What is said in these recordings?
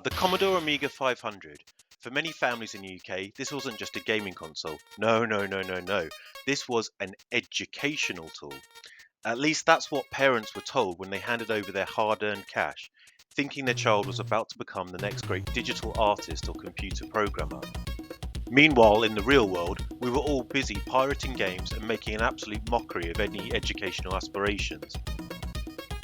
The Commodore Amiga 500. For many families in the UK, this wasn't just a gaming console. No. This was an educational tool. At least that's what parents were told when they handed over their hard-earned cash, thinking their child was about to become the next great digital artist or computer programmer. Meanwhile, in the real world, we were all busy pirating games and making an absolute mockery of any educational aspirations.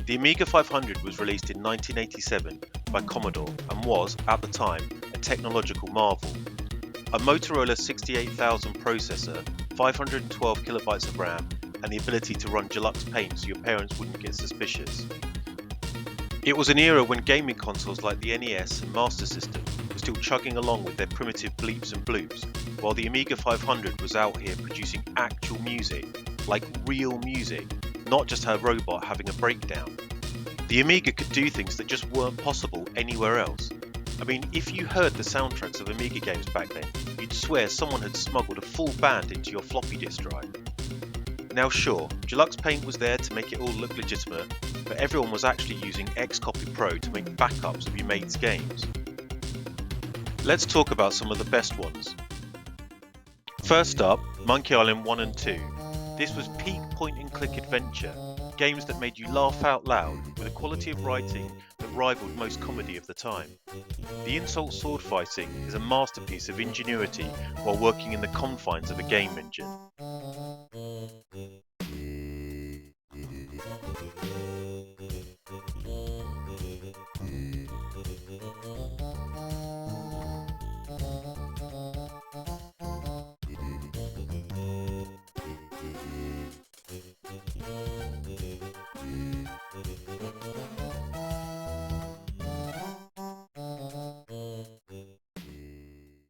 The Amiga 500 was released in 1987 by Commodore and was, at the time, a technological marvel. A Motorola 68000 processor, 512 kilobytes of RAM, and the ability to run deluxe paint so your parents wouldn't get suspicious. It was an era when gaming consoles like the NES and Master System were still chugging along with their primitive bleeps and bloops, while the Amiga 500 was out here producing actual music, like real music, not just her robot having a breakdown. The Amiga could do things that just weren't possible anywhere else. I mean, if you heard the soundtracks of Amiga games back then, you'd swear someone had smuggled a full band into your floppy disk drive. Now sure, Deluxe Paint was there to make it all look legitimate, but everyone was actually using Xcopy Pro to make backups of your mate's games. Let's talk about some of the best ones. First up, Monkey Island 1 and 2. This was peak point-and-click adventure, games that made you laugh out loud with a quality of writing that rivaled most comedy of the time. The insult sword fighting is a masterpiece of ingenuity while working in the confines of a game engine.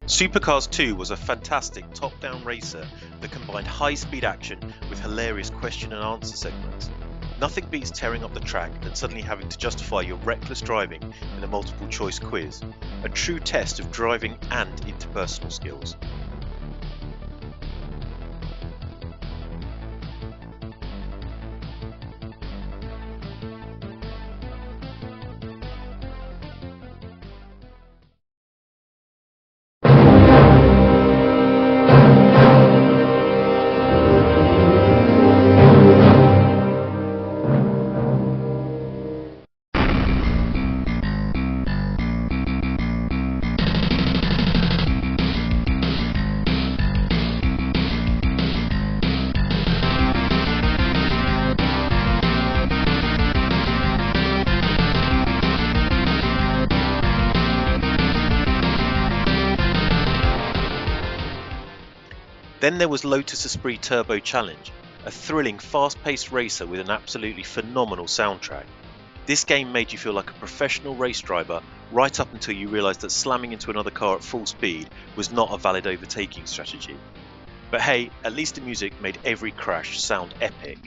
Supercars 2 was a fantastic top-down racer that combined high-speed action with hilarious question and answer segments. Nothing beats tearing up the track and suddenly having to justify your reckless driving in a multiple-choice quiz, a true test of driving and interpersonal skills. Then there was Lotus Esprit Turbo Challenge, a thrilling, fast-paced racer with an absolutely phenomenal soundtrack. This game made you feel like a professional race driver right up until you realised that slamming into another car at full speed was not a valid overtaking strategy. But hey, at least the music made every crash sound epic.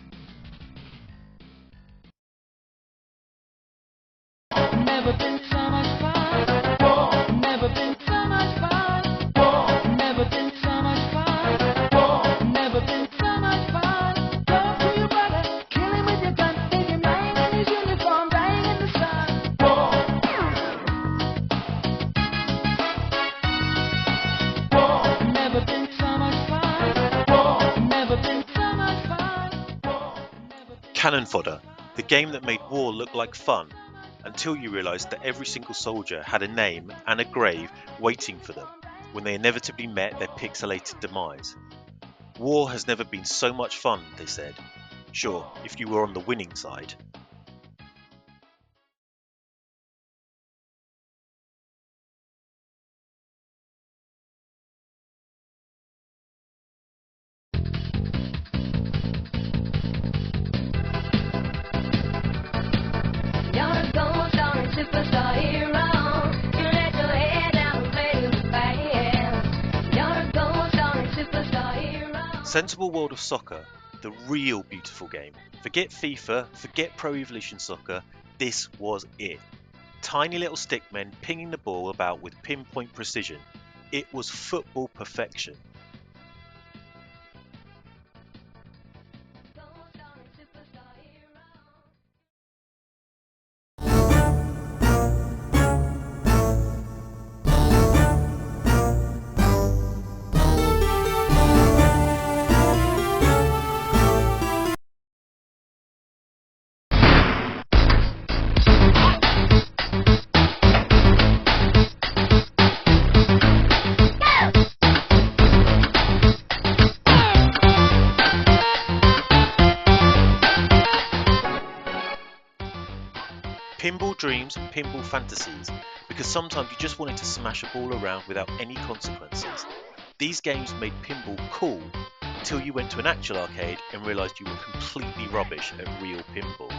Never been so much fun. Never been so much fun. Never been so much fun. Never been so much fun. Talk to your brother, kill him with your gun. Take him lying in his uniform, dying in the sun. Never been so much fun. Never been so much fun. Cannon Fodder, the game that made war look like fun, until you realised that every single soldier had a name and a grave waiting for them when they inevitably met their pixelated demise. War has never been so much fun, they said. Sure, if you were on the winning side. Superstar hero, you let your head down and play with fire. You're a gold star and superstar hero. Sensible World of Soccer, the real beautiful game. Forget FIFA, forget Pro Evolution Soccer, this was it. Tiny little stickmen pinging the ball about with pinpoint precision. It was football perfection. Pinball dreams, pinball fantasies, because sometimes you just wanted to smash a ball around without any consequences. These games made pinball cool until you went to an actual arcade and realised you were completely rubbish at real pinball.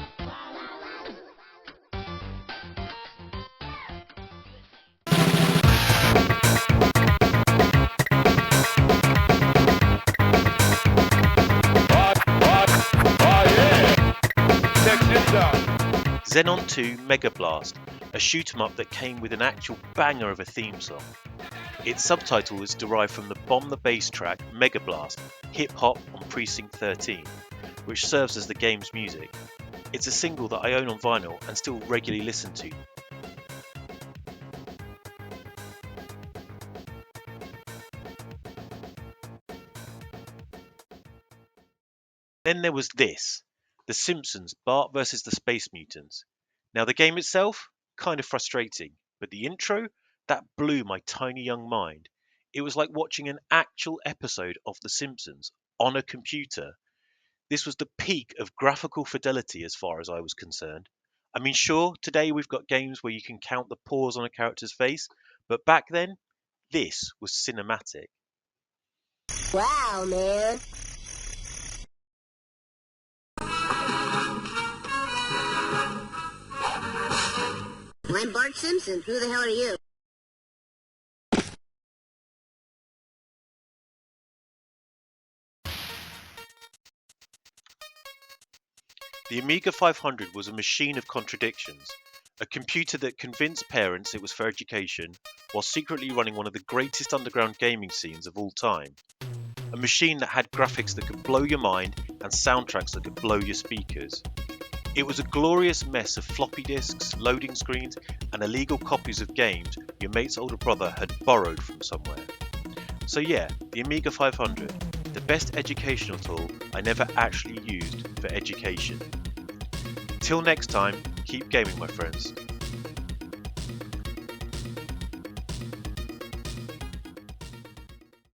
Xenon 2 Megablast, a shoot 'em up that came with an actual banger of a theme song. Its subtitle is derived from the Bomb the Bass track Megablast, Hip Hop on Precinct 13, which serves as the game's music. It's a single that I own on vinyl and still regularly listen to. Then there was this, The Simpsons, Bart vs the Space Mutants. Now the game itself, kind of frustrating, but the intro, that blew my tiny young mind. It was like watching an actual episode of The Simpsons on a computer. This was the peak of graphical fidelity as far as I was concerned. I mean, sure, today we've got games where you can count the pores on a character's face, but back then, this was cinematic. Wow, man. I'm Bart Simpson. Who the hell are you? The Amiga 500 was a machine of contradictions, a computer that convinced parents it was for education while secretly running one of the greatest underground gaming scenes of all time. A machine that had graphics that could blow your mind and soundtracks that could blow your speakers. It was a glorious mess of floppy disks, loading screens, and illegal copies of games your mate's older brother had borrowed from somewhere. So yeah, the Amiga 500, the best educational tool I never actually used for education. Till next time, keep gaming, my friends.